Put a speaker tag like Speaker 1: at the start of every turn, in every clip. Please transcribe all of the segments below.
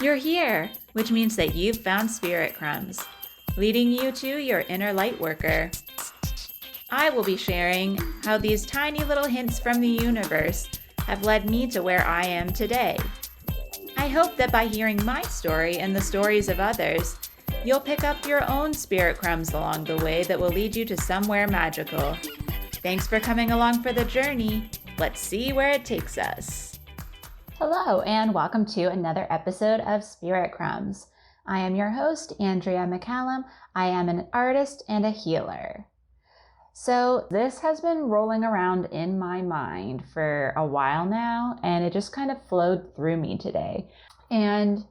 Speaker 1: You're here, which means that you've found Spirit Crumbs, leading you to your inner light worker. I will be sharing how these tiny little hints from the universe have led me to where I am today. I hope that by hearing my story and the stories of others, you'll pick up your own spirit crumbs along the way that will lead you to somewhere magical. Thanks for coming along for the journey. Let's see where it takes us. Hello, and welcome to another episode of Spirit Crumbs. I am your host, 𝗥𝗲𝗰𝗹𝗶𝗯𝗿. I am an artist and a healer. So this has been rolling around in my mind for a while now, and it just kind of flowed through me today. And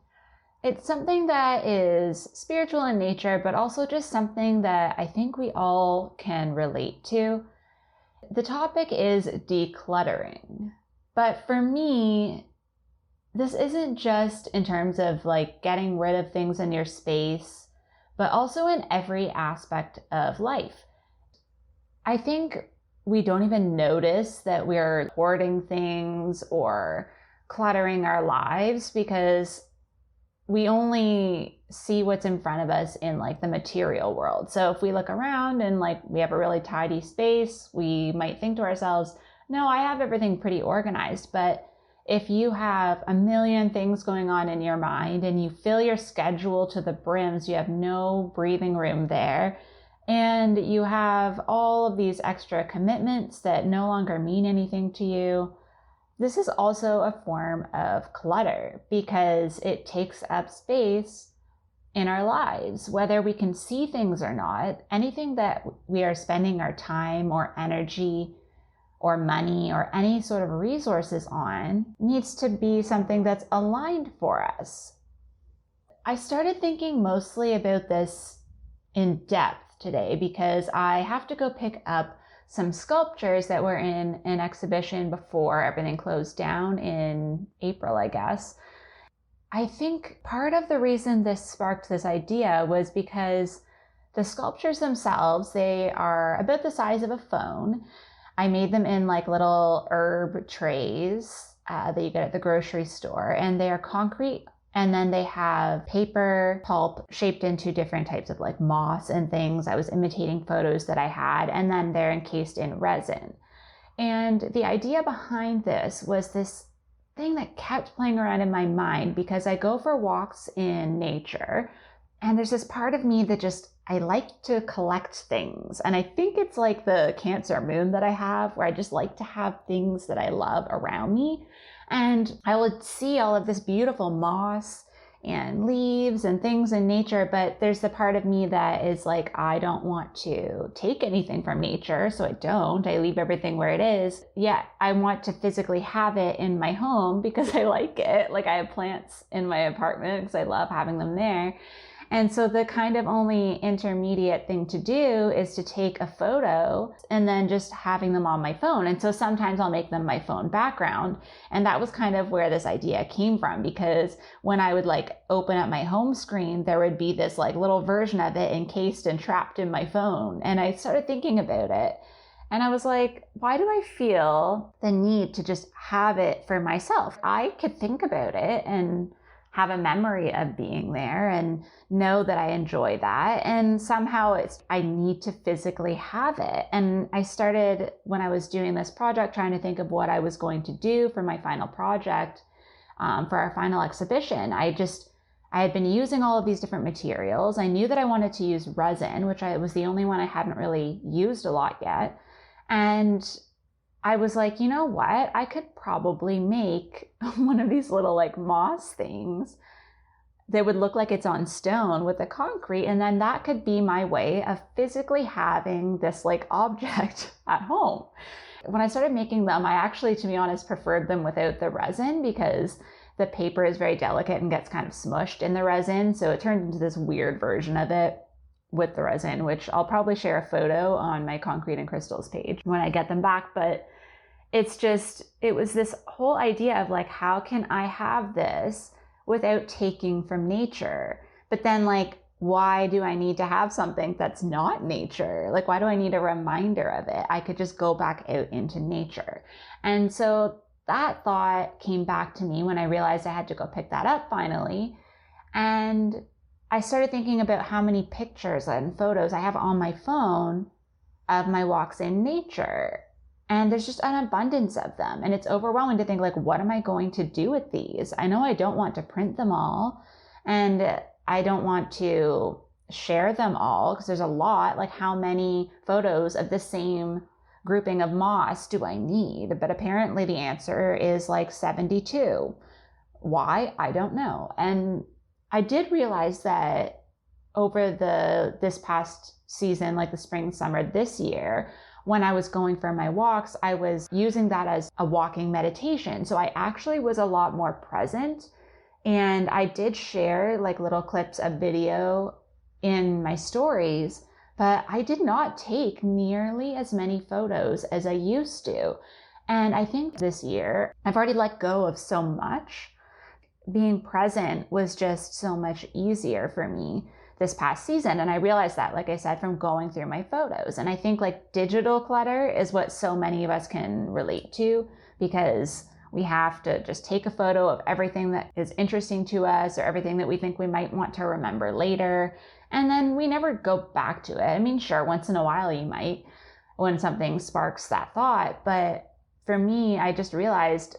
Speaker 1: it's something that is spiritual in nature, but also just something that I think we all can relate to. The topic is decluttering. But for me, this isn't just in terms of like getting rid of things in your space, but also in every aspect of life. I think we don't even notice that we're hoarding things or cluttering our lives because we only see what's in front of us in like the material world. So if we look around and like we have a really tidy space, we might think to ourselves, no, I have everything pretty organized. But if you have a million things going on in your mind and you fill your schedule to the brims, you have no breathing room there, and you have all of these extra commitments that no longer mean anything to you, this is also a form of clutter because it takes up space in our lives, whether we can see things or not. Anything that we are spending our time or energy or money or any sort of resources on needs to be something that's aligned for us. I started thinking mostly about this in depth today because I have to go pick up some sculptures that were in an exhibition before everything closed down in April, I guess. I think part of the reason this sparked this idea was because the sculptures themselves, they are about the size of a phone. I made them in like little herb trays that you get at the grocery store, and they are concrete, and then they have paper pulp shaped into different types of like moss and things. I was imitating photos that I had, and then they're encased in resin. And the idea behind this was this thing that kept playing around in my mind because I go for walks in nature, and there's this part of me that just, I like to collect things. And I think it's like the Cancer moon that I have, where I just like to have things that I love around me. And I would see all of this beautiful moss and leaves and things in nature, but there's the part of me that is like, I don't want to take anything from nature, so I don't. I leave everything where it is. Yet I want to physically have it in my home because I like it. Like I have plants in my apartment because I love having them there. And so the kind of only intermediate thing to do is to take a photo and then just having them on my phone. And so sometimes I'll make them my phone background. And that was kind of where this idea came from, because when I would like open up my home screen, there would be this like little version of it encased and trapped in my phone. And I started thinking about it. And I was like, why do I feel the need to just have it for myself? I could think about it and have a memory of being there and know that I enjoy that. And somehow I need to physically have it. And I started, when I was doing this project, trying to think of what I was going to do for my final project, for our final exhibition. I had been using all of these different materials. I knew that I wanted to use resin, which was the only one I hadn't really used a lot yet. And I was like, you know what? I could probably make one of these little like moss things that would look like it's on stone with the concrete. And then that could be my way of physically having this like object at home. When I started making them, I actually, to be honest, preferred them without the resin because the paper is very delicate and gets kind of smushed in the resin. So it turned into this weird version of it with the resin, which I'll probably share a photo on my Concrete and Crystals page when I get them back. But it was this whole idea of like, how can I have this without taking from nature? But then like, why do I need to have something that's not nature? Like, why do I need a reminder of it? I could just go back out into nature. And so that thought came back to me when I realized I had to go pick that up finally. And I started thinking about how many pictures and photos I have on my phone of my walks in nature. And there's just an abundance of them. And it's overwhelming to think, like, what am I going to do with these? I know I don't want to print them all, and I don't want to share them all because there's a lot. Like, how many photos of the same grouping of moss do I need? But apparently the answer is like 72. Why? I don't know. And I did realize that over this past season, like the spring, summer this year, when I was going for my walks, I was using that as a walking meditation. So I actually was a lot more present, and I did share like little clips of video in my stories, but I did not take nearly as many photos as I used to. And I think this year I've already let go of so much. Being present was just so much easier for me this past season. And I realized that, like I said, from going through my photos. And I think like digital clutter is what so many of us can relate to, because we have to just take a photo of everything that is interesting to us or everything that we think we might want to remember later. And then we never go back to it. I mean, sure, once in a while you might, when something sparks that thought. But for me, I just realized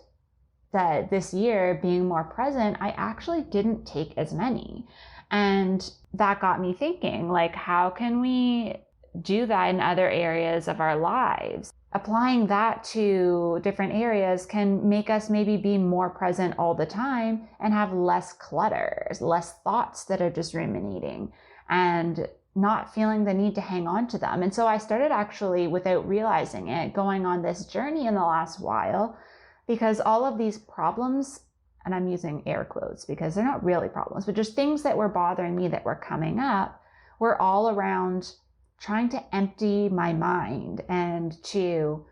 Speaker 1: that this year, being more present, I actually didn't take as many. And that got me thinking, like, how can we do that in other areas of our lives? Applying that to different areas can make us maybe be more present all the time and have less clutter, less thoughts that are just ruminating, and not feeling the need to hang on to them. And so I started actually, without realizing it, going on this journey in the last while, because all of these problems, and I'm using air quotes because they're not really problems, but just things that were bothering me that were coming up, were all around trying to empty my mind and to,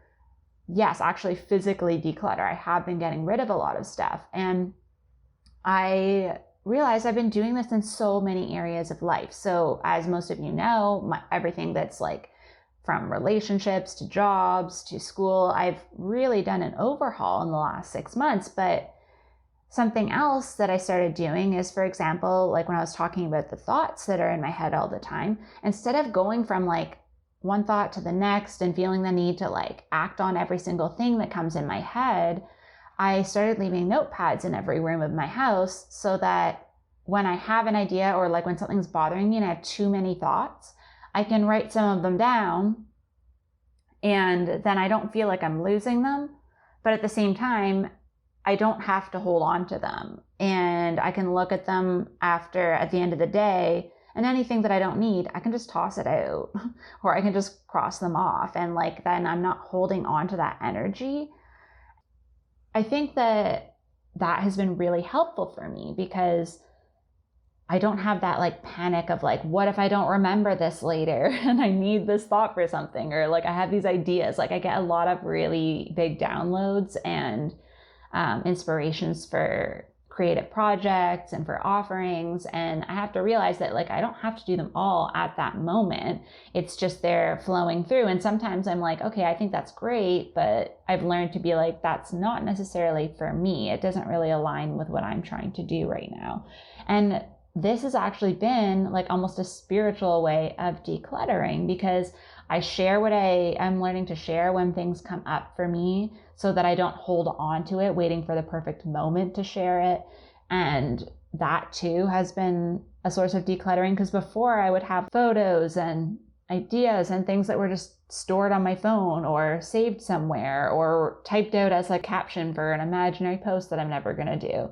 Speaker 1: yes, actually physically declutter. I have been getting rid of a lot of stuff. And I realized I've been doing this in so many areas of life. So as most of you know, everything that's like from relationships to jobs to school, I've really done an overhaul in the last 6 months. But something else that I started doing is, for example, like when I was talking about the thoughts that are in my head all the time, instead of going from like one thought to the next and feeling the need to like act on every single thing that comes in my head, I started leaving notepads in every room of my house so that when I have an idea, or like when something's bothering me and I have too many thoughts, I can write some of them down, and then I don't feel like I'm losing them. But at the same time, I don't have to hold on to them, and I can look at them at the end of the day, and anything that I don't need, I can just toss it out or I can just cross them off. And like, then I'm not holding on to that energy. I think that has been really helpful for me, because I don't have that like panic of like, what if I don't remember this later and I need this thought for something, or like I have these ideas. Like I get a lot of really big downloads and inspirations for creative projects and for offerings. And I have to realize that like, I don't have to do them all at that moment. It's just they're flowing through. And sometimes I'm like, okay, I think that's great, but I've learned to be like, that's not necessarily for me. It doesn't really align with what I'm trying to do right now. And this has actually been like almost a spiritual way of decluttering, because I share what I am learning to share when things come up for me, so that I don't hold on to it, waiting for the perfect moment to share it. And that too has been a source of decluttering, because before I would have photos and ideas and things that were just stored on my phone or saved somewhere or typed out as a caption for an imaginary post that I'm never going to do.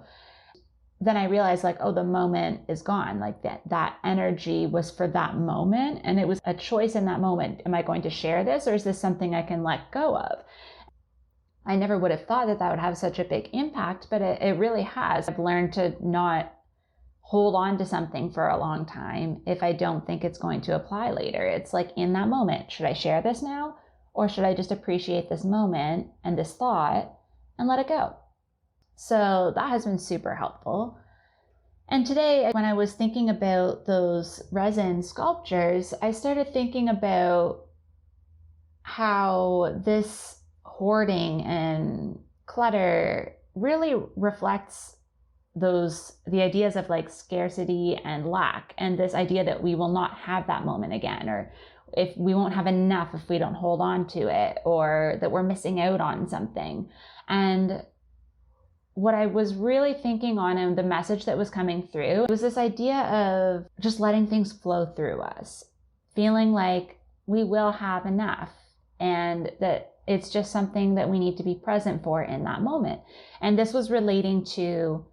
Speaker 1: Then I realized like, oh, the moment is gone. Like that energy was for that moment. And it was a choice in that moment. Am I going to share this, or is this something I can let go of? I never would have thought that would have such a big impact, but it really has. I've learned to not hold on to something for a long time if I don't think it's going to apply later. It's like, in that moment, should I share this now? Or should I just appreciate this moment and this thought and let it go? So that has been super helpful. And today, when I was thinking about those resin sculptures, I started thinking about how this hoarding and clutter really reflects the ideas of like scarcity and lack, and this idea that we will not have that moment again, or if we won't have enough if we don't hold on to it, or that we're missing out on something. And what I was really thinking on, and the message that was coming through, was this idea of just letting things flow through us, feeling like we will have enough, and that it's just something that we need to be present for in that moment. And this was relating to,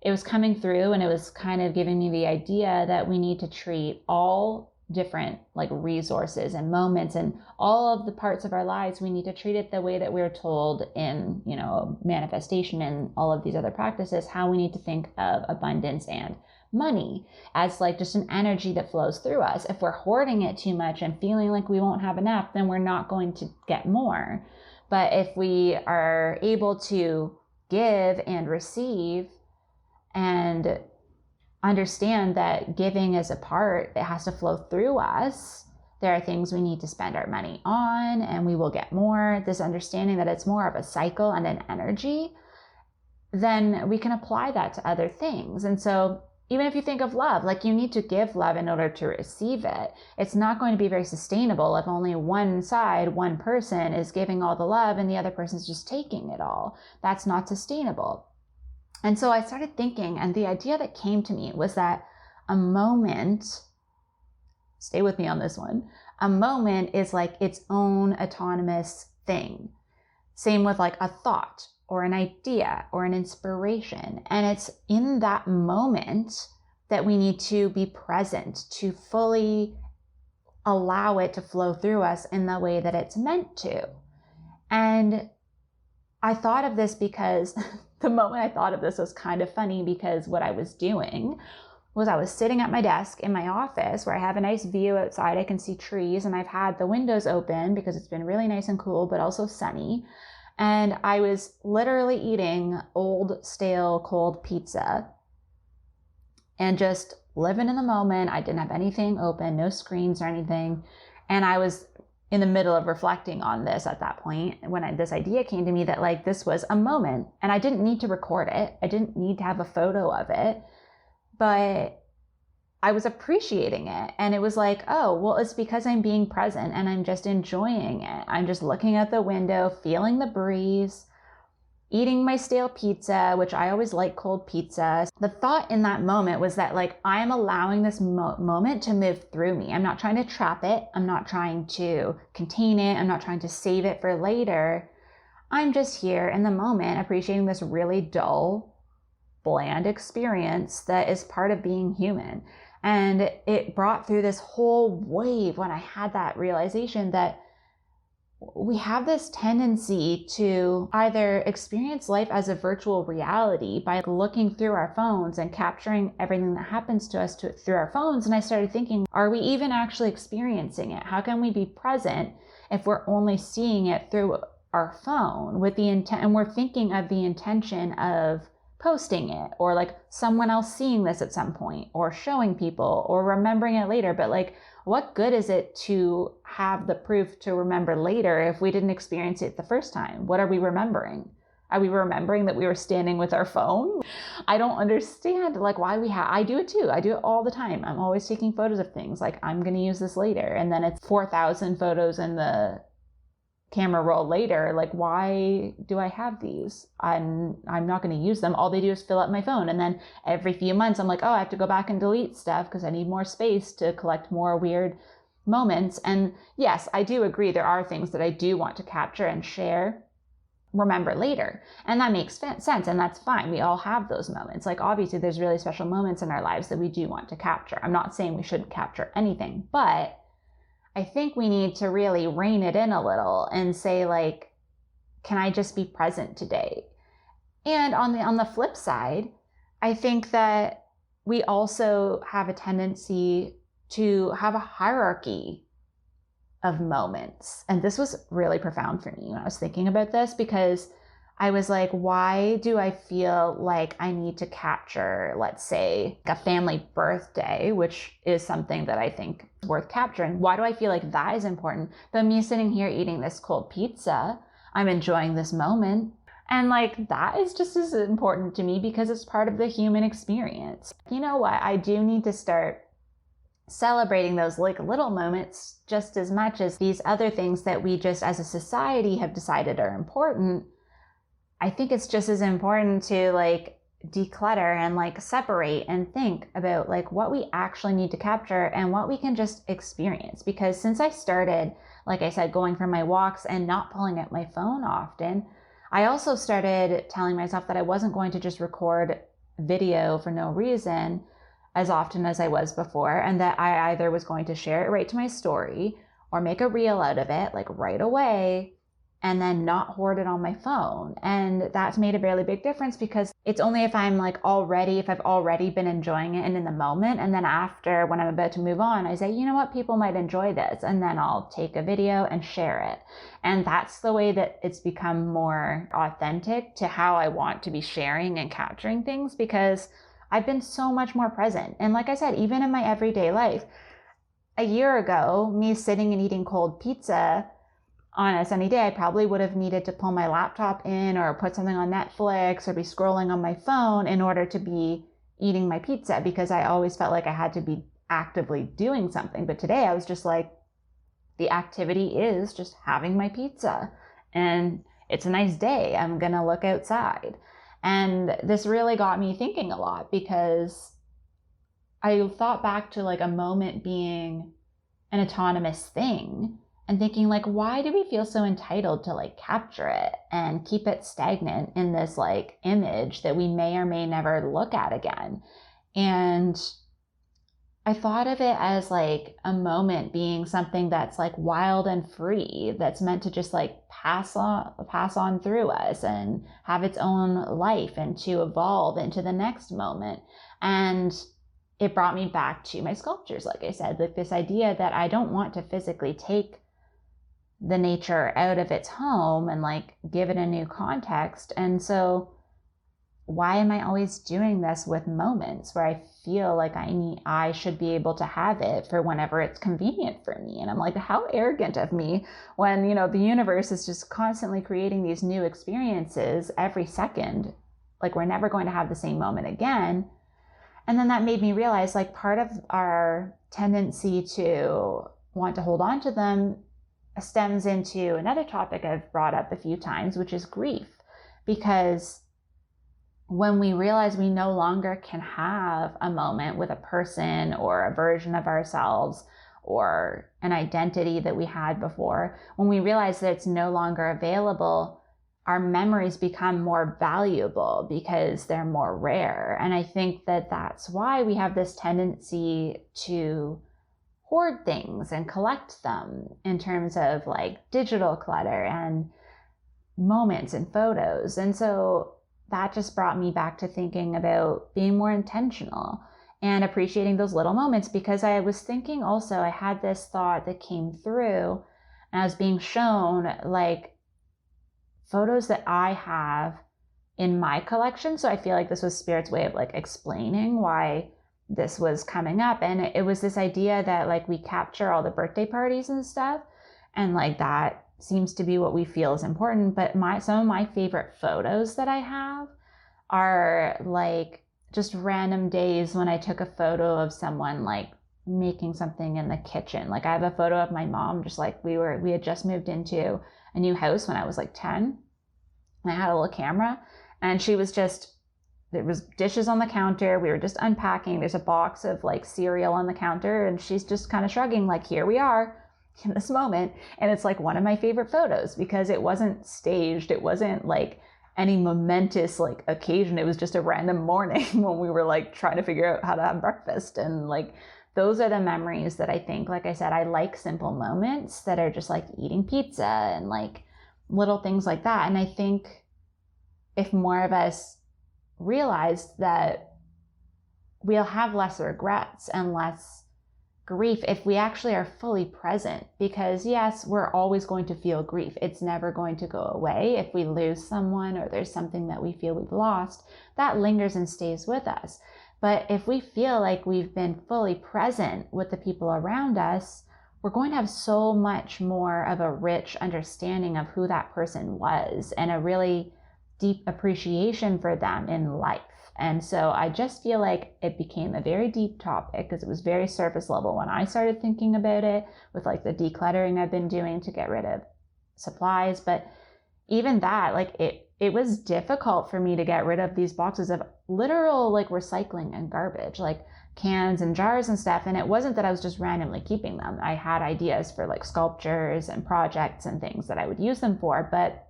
Speaker 1: it was coming through, and it was kind of giving me the idea that we need to treat all different like resources and moments and all of the parts of our lives, we need to treat it the way that we're told in, you know, manifestation and all of these other practices, how we need to think of abundance and money as like just an energy that flows through us. If we're hoarding it too much and feeling like we won't have enough, then we're not going to get more. But if we are able to give and receive and understand that giving is a part, it has to flow through us. There are things we need to spend our money on and we will get more. This understanding that it's more of a cycle and an energy, then we can apply that to other things. And so even if you think of love, like you need to give love in order to receive it. It's not going to be very sustainable if only one side, one person is giving all the love and the other person's just taking it all. That's not sustainable. And so I started thinking, and the idea that came to me was that a moment, stay with me on this one, a moment is like its own autonomous thing. Same with like a thought or an idea or an inspiration. And it's in that moment that we need to be present to fully allow it to flow through us in the way that it's meant to. And I thought of this because the moment I thought of this was kind of funny, because what I was doing was I was sitting at my desk in my office where I have a nice view outside. I can see trees, and I've had the windows open because it's been really nice and cool, but also sunny. And I was literally eating old, stale, cold pizza and just living in the moment. I didn't have anything open, no screens or anything. And I was in the middle of reflecting on this at that point when this idea came to me that like this was a moment, and I didn't need to record it. I didn't need to have a photo of it, but I was appreciating it. And it was like, oh, well, it's because I'm being present and I'm just enjoying it. I'm just looking out the window, feeling the breeze, eating my stale pizza, which I always like cold pizza. The thought in that moment was that like, I am allowing this moment to move through me. I'm not trying to trap it. I'm not trying to contain it. I'm not trying to save it for later. I'm just here in the moment, appreciating this really dull, bland experience that is part of being human. And it brought through this whole wave when I had that realization that we have this tendency to either experience life as a virtual reality by looking through our phones and capturing everything that happens to us through our phones. And I started thinking, are we even actually experiencing it? How can we be present if we're only seeing it through our phone with the intent, and we're thinking of the intention of posting it, or like someone else seeing this at some point, or showing people, or remembering it later. But like, what good is it to have the proof to remember later if we didn't experience it the first time? What are we remembering? Are we remembering that we were standing with our phone? I don't understand like why I do it too. I do it all the time. I'm always taking photos of things like I'm going to use this later. And then it's 4,000 photos in the camera roll later. Like, why do I have these? I'm not going to use them. All they do is fill up my phone. And then every few months I'm like, oh, I have to go back and delete stuff because I need more space to collect more weird moments. And yes, I do agree. There are things that I do want to capture and share, remember later. And that makes sense. And that's fine. We all have those moments. Like, obviously there's really special moments in our lives that we do want to capture. I'm not saying we shouldn't capture anything, but I think we need to really rein it in a little and say like, can I just be present today? And on the flip side, I think that we also have a tendency to have a hierarchy of moments. And this was really profound for me when I was thinking about this, because I was like, why do I feel like I need to capture, let's say, a family birthday, which is something that I think is worth capturing? Why do I feel like that is important? But me sitting here eating this cold pizza, I'm enjoying this moment. And like, that is just as important to me because it's part of the human experience. You know what? I do need to start celebrating those like little moments just as much as these other things that we just as a society have decided are important. I think it's just as important to like declutter and like separate and think about like what we actually need to capture and what we can just experience. Because since I started, like I said, going for my walks and not pulling out my phone often, I also started telling myself that I wasn't going to just record video for no reason as often as I was before, and that I either was going to share it right to my story or make a reel out of it like right away and then not hoard it on my phone. And that's made a really big difference because it's only if I'm like if I've already been enjoying it and in the moment, and then after when I'm about to move on, I say, you know what, people might enjoy this, and then I'll take a video and share it. And that's the way that it's become more authentic to how I want to be sharing and capturing things, because I've been so much more present. And like I said, even in my everyday life, a year ago, me sitting and eating cold pizza on a sunny day, I probably would have needed to pull my laptop in or put something on Netflix or be scrolling on my phone in order to be eating my pizza, because I always felt like I had to be actively doing something. But today I was just like, the activity is just having my pizza and it's a nice day. I'm gonna look outside. And this really got me thinking a lot, because I thought back to like a moment being an autonomous thing and thinking like, why do we feel so entitled to like capture it and keep it stagnant in this like image that we may or may never look at again? And I thought of it as like a moment being something that's like wild and free, that's meant to just like pass on through us and have its own life and to evolve into the next moment. And it brought me back to my sculptures, like I said, like this idea that I don't want to physically take the nature out of its home and like give it a new context. And so why am I always doing this with moments where I feel like I should be able to have it for whenever it's convenient for me? And I'm like, how arrogant of me when, you know, the universe is just constantly creating these new experiences every second. Like, we're never going to have the same moment again. And then that made me realize like part of our tendency to want to hold on to them stems into another topic I've brought up a few times, which is grief. Because when we realize we no longer can have a moment with a person or a version of ourselves or an identity that we had before, when we realize that it's no longer available, our memories become more valuable because they're more rare. And I think that that's why we have this tendency to hoard things and collect them in terms of like digital clutter and moments and photos. And so that just brought me back to thinking about being more intentional and appreciating those little moments, because I was thinking also, I had this thought that came through and I was being shown like photos that I have in my collection. So I feel like this was Spirit's way of like explaining why this was coming up. And it was this idea that like we capture all the birthday parties and stuff, and like that seems to be what we feel is important. But some of my favorite photos that I have are like just random days when I took a photo of someone like making something in the kitchen. Like I have a photo of my mom, just like we had just moved into a new house when I was like 10, and I had a little camera, and she was just, there was dishes on the counter, we were just unpacking, there's a box of like cereal on the counter, and she's just kind of shrugging like, here we are in this moment. And it's like one of my favorite photos because it wasn't staged, it wasn't like any momentous like occasion, it was just a random morning when we were like trying to figure out how to have breakfast. And like those are the memories that I think, like I said, I like simple moments that are just like eating pizza and like little things like that. And I think if more of us realized that, we'll have less regrets and less grief if we actually are fully present. Because yes, we're always going to feel grief. It's never going to go away. If we lose someone or there's something that we feel we've lost, that lingers and stays with us. But if we feel like we've been fully present with the people around us, we're going to have so much more of a rich understanding of who that person was, and a really deep appreciation for them in life. And so I just feel like it became a very deep topic because it was very surface level when I started thinking about it with like the decluttering I've been doing to get rid of supplies. But even that, like it was difficult for me to get rid of these boxes of literal like recycling and garbage, like cans and jars and stuff. And it wasn't that I was just randomly keeping them. I had ideas for like sculptures and projects and things that I would use them for. But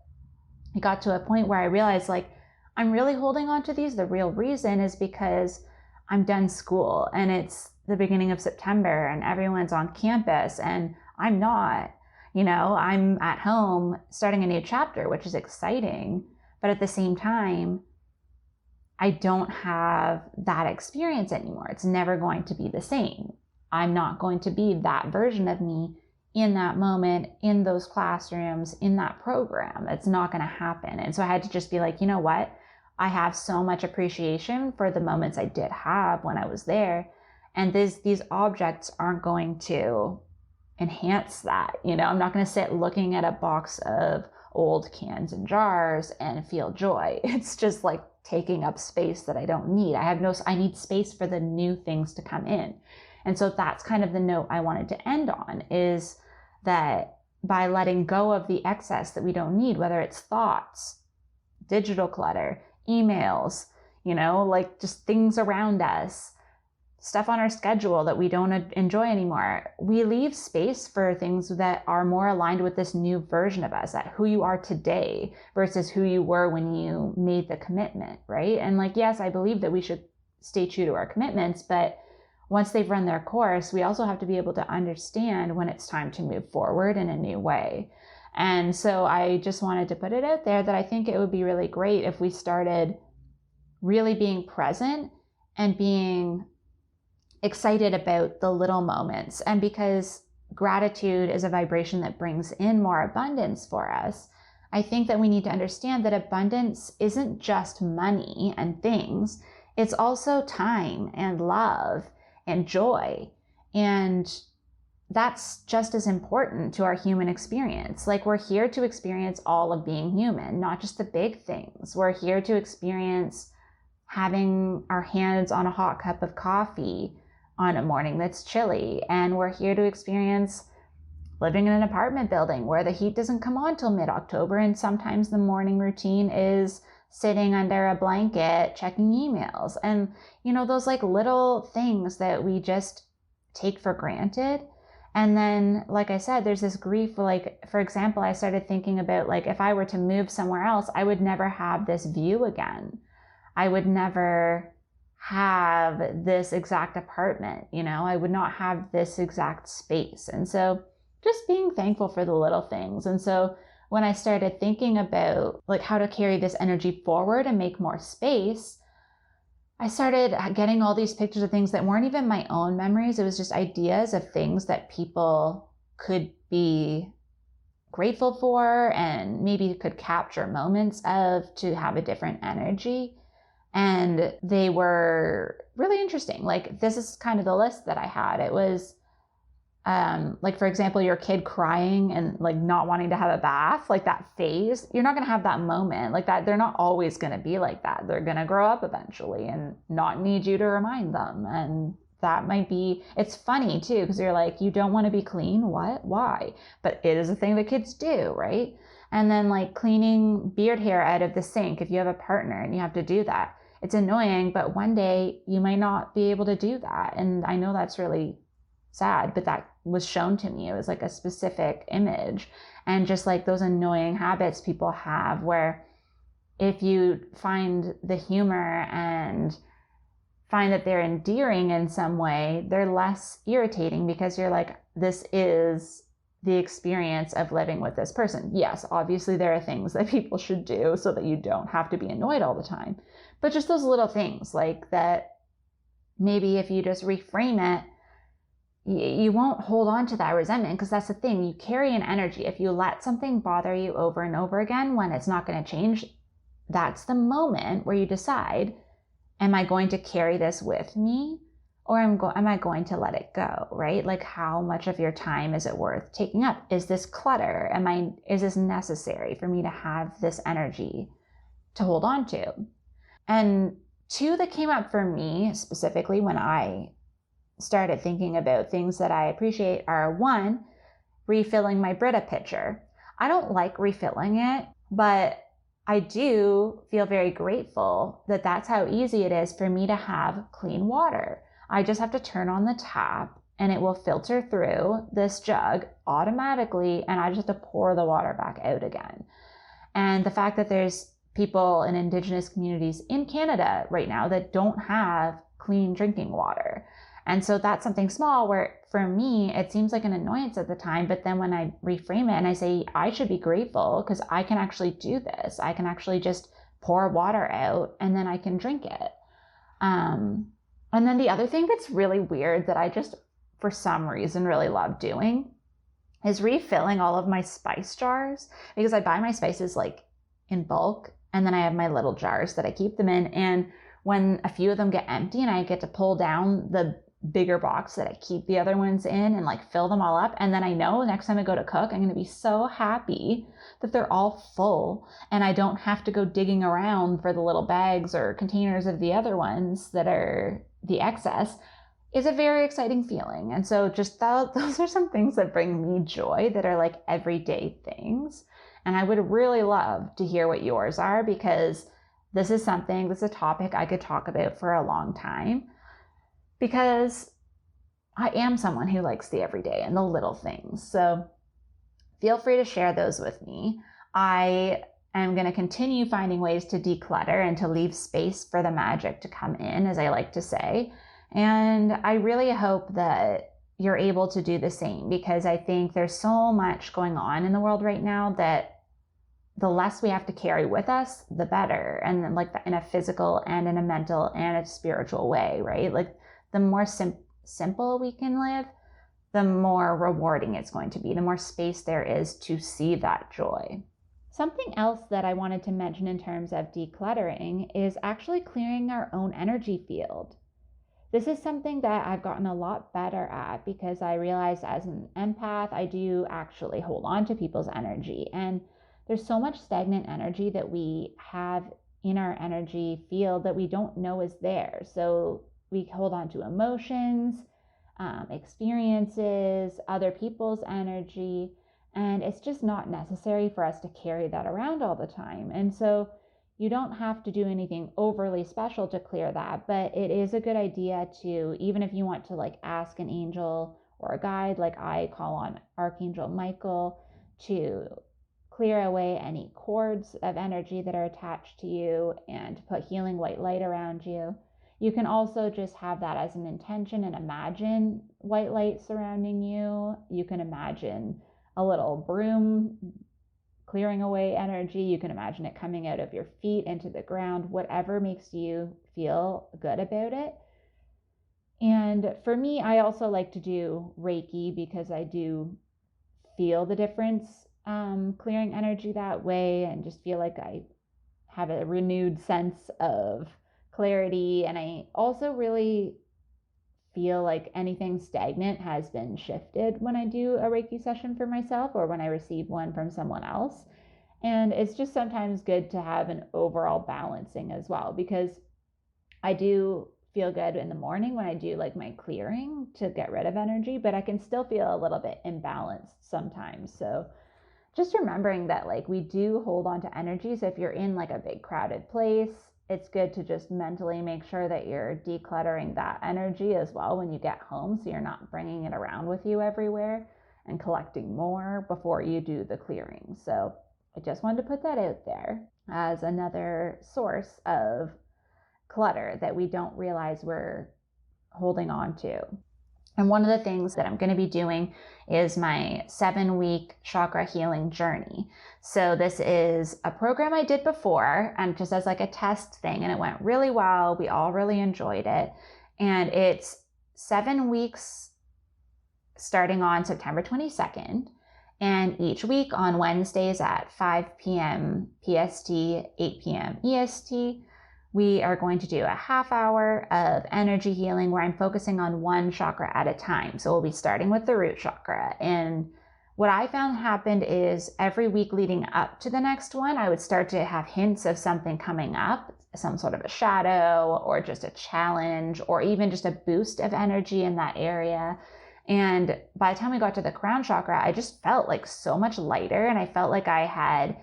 Speaker 1: it got to a point where I realized like, I'm really holding on to these. The real reason is because I'm done school and it's the beginning of September and everyone's on campus and I'm not, I'm at home starting a new chapter, which is exciting. But at the same time, I don't have that experience anymore. It's never going to be the same. I'm not going to be that version of me in that moment, in those classrooms, in that program. It's not going to happen. And so I had to just be like, you know what? I have so much appreciation for the moments I did have when I was there. And these objects aren't going to enhance that. I'm not going to sit looking at a box of old cans and jars and feel joy. It's just like taking up space that I don't need. I need space for the new things to come in. And so that's kind of the note I wanted to end on, is that by letting go of the excess that we don't need, whether it's thoughts, digital clutter, emails, like just things around us, stuff on our schedule that we don't enjoy anymore, we leave space for things that are more aligned with this new version of us, at who you are today versus who you were when you made the commitment, right? And like, yes, I believe that we should stay true to our commitments, but once they've run their course, we also have to be able to understand when it's time to move forward in a new way. And so I just wanted to put it out there that I think it would be really great if we started really being present and being excited about the little moments. And because gratitude is a vibration that brings in more abundance for us, I think that we need to understand that abundance isn't just money and things. It's also time and love and joy. And that's just as important to our human experience. Like, we're here to experience all of being human, not just the big things. We're here to experience having our hands on a hot cup of coffee on a morning that's chilly. And we're here to experience living in an apartment building where the heat doesn't come on till mid-October. And sometimes the morning routine is sitting under a blanket, checking emails. And, those like little things that we just take for granted. And then, like I said, there's this grief, like, for example, I started thinking about, like, if I were to move somewhere else, I would never have this view again. I would never have this exact apartment, I would not have this exact space. And so just being thankful for the little things. And so when I started thinking about like how to carry this energy forward and make more space, I started getting all these pictures of things that weren't even my own memories. It was just ideas of things that people could be grateful for and maybe could capture moments of to have a different energy. And they were really interesting. Like, this is kind of the list that I had. It was like, for example, your kid crying and like not wanting to have a bath, like that phase, you're not going to have that moment like that. They're not always going to be like that. They're going to grow up eventually and not need you to remind them. And that might be, it's funny too, because you're like, you don't want to be clean. What? Why? But it is a thing that kids do, right? And then like cleaning beard hair out of the sink, if you have a partner and you have to do that, it's annoying, but one day you might not be able to do that. And I know that's really sad, but that was shown to me. It was like a specific image. And just like those annoying habits people have, where if you find the humor and find that they're endearing in some way, they're less irritating, because you're like, this is the experience of living with this person. Yes, obviously there are things that people should do so that you don't have to be annoyed all the time. But just those little things like that, maybe if you just reframe it, you won't hold on to that resentment, because that's the thing. You carry an energy. If you let something bother you over and over again when it's not going to change, that's the moment where you decide, am I going to carry this with me, or am I going to let it go, right? Like, how much of your time is it worth taking up? Is this clutter? Is this necessary for me to have this energy to hold on to. And two that came up for me specifically when I started thinking about things that I appreciate are, one, refilling my Brita pitcher. I don't like refilling it, but I do feel very grateful that that's how easy it is for me to have clean water. I just have to turn on the tap and it will filter through this jug automatically, and I just have to pour the water back out again. And the fact that there's people in Indigenous communities in Canada right now that don't have clean drinking water. And so that's something small where for me, it seems like an annoyance at the time, but then when I reframe it and I say, I should be grateful because I can actually do this. I can actually just pour water out and then I can drink it. And then the other thing that's really weird that I just, for some reason, really love doing is refilling all of my spice jars, because I buy my spices like in bulk, and then I have my little jars that I keep them in. And when a few of them get empty and I get to pull down the bigger box that I keep the other ones in and like fill them all up, and then I know next time I go to cook, I'm going to be so happy that they're all full and I don't have to go digging around for the little bags or containers of the other ones that are the excess, is a very exciting feeling. And so just those are some things that bring me joy that are like everyday things. And I would really love to hear what yours are, because this is a topic I could talk about for a long time, because I am someone who likes the everyday and the little things. So feel free to share those with me. I am going to continue finding ways to declutter and to leave space for the magic to come in, as I like to say. And I really hope that you're able to do the same, because I think there's so much going on in the world right now that the less we have to carry with us, the better. And then like in a physical and in a mental and a spiritual way, right? Like the more simple we can live, the more rewarding it's going to be, the more space there is to see that joy. Something else that I wanted to mention in terms of decluttering is actually clearing our own energy field. This is something that I've gotten a lot better at, because I realized as an empath, I do actually hold on to people's energy. And there's so much stagnant energy that we have in our energy field that we don't know is there. So we hold on to emotions, experiences, other people's energy, and it's just not necessary for us to carry that around all the time. And so you don't have to do anything overly special to clear that, but it is a good idea to, even if you want to like ask an angel or a guide, like I call on Archangel Michael to clear away any cords of energy that are attached to you and put healing white light around you. You can also just have that as an intention and imagine white light surrounding you. You can imagine a little broom clearing away energy. You can imagine it coming out of your feet into the ground, whatever makes you feel good about it. And for me, I also like to do Reiki, because I do feel the difference clearing energy that way, and just feel like I have a renewed sense of clarity. And I also really feel like anything stagnant has been shifted when I do a Reiki session for myself or when I receive one from someone else. And it's just sometimes good to have an overall balancing as well, because I do feel good in the morning when I do like my clearing to get rid of energy, but I can still feel a little bit imbalanced sometimes. So just remembering that like we do hold on to energy. So if you're in like a big crowded place, it's good to just mentally make sure that you're decluttering that energy as well when you get home, so you're not bringing it around with you everywhere and collecting more before you do the clearing. So I just wanted to put that out there as another source of clutter that we don't realize we're holding on to. And one of the things that I'm going to be doing is my 7-week Chakra Healing Journey. So this is a program I did before, and just as like a test thing, and it went really well. We all really enjoyed it. And it's 7 weeks starting on September 22nd. And each week on Wednesdays at 5 p.m. PST, 8 p.m. EST, we are going to do a half hour of energy healing where I'm focusing on one chakra at a time. So we'll be starting with the root chakra, and What I found happened is every week leading up to the next one, I would start to have hints of something coming up, some sort of a shadow or just a challenge or even just a boost of energy in that area. And by the time we got to the crown chakra, I just felt like so much lighter, and I felt like I had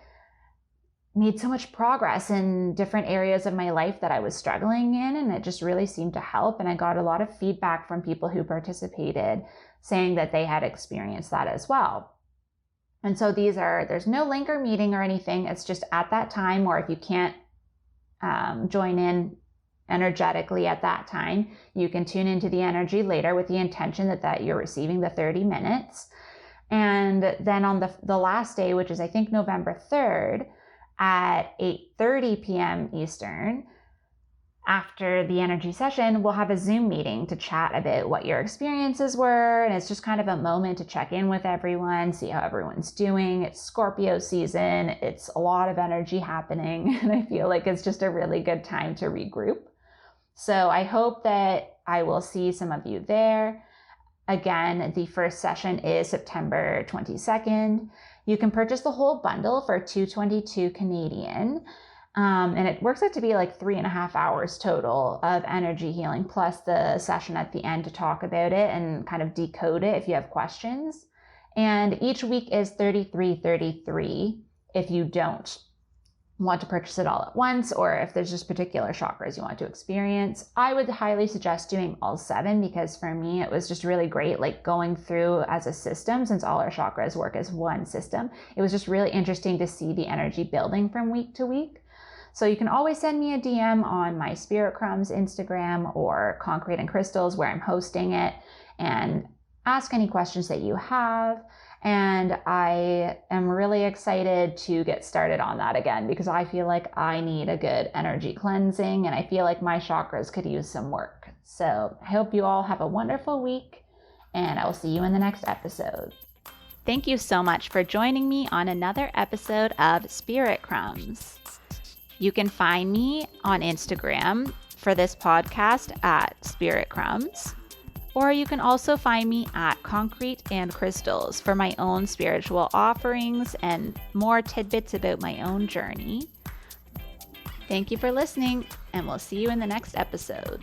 Speaker 1: made so much progress in different areas of my life that I was struggling in, and it just really seemed to help. And I got a lot of feedback from people who participated saying that they had experienced that as well. And so there's no link or meeting or anything. It's just at that time, or if you can't join in energetically at that time, you can tune into the energy later with the intention that you're receiving the 30 minutes. And then on the last day, which is I think November 3rd at 8:30 p.m. Eastern, after the energy session, we'll have a Zoom meeting to chat about what your experiences were. And it's just kind of a moment to check in with everyone, see how everyone's doing. It's Scorpio season. It's a lot of energy happening. And I feel like it's just a really good time to regroup. So I hope that I will see some of you there. Again, the first session is September 22nd. You can purchase the whole bundle for $222 Canadian. And it works out to be like 3.5 hours total of energy healing, plus the session at the end to talk about it and kind of decode it if you have questions. And each week is $33.33 if you don't want to purchase it all at once, or if there's just particular chakras you want to experience. I would highly suggest doing all 7, because for me it was just really great, like going through as a system, since all our chakras work as one system. It was just really interesting to see the energy building from week to week. So you can always send me a DM on my Spirit Crumbs Instagram or Concrete and Crystals, where I'm hosting it, and ask any questions that you have. And I am really excited to get started on that again, because I feel like I need a good energy cleansing, and I feel like my chakras could use some work. So I hope you all have a wonderful week, and I will see you in the next episode. Thank you so much for joining me on another episode of Spirit Crumbs. You can find me on Instagram for this podcast at Spirit Crumbs, or you can also find me at Concrete and Crystals for my own spiritual offerings and more tidbits about my own journey. Thank you for listening, and we'll see you in the next episode.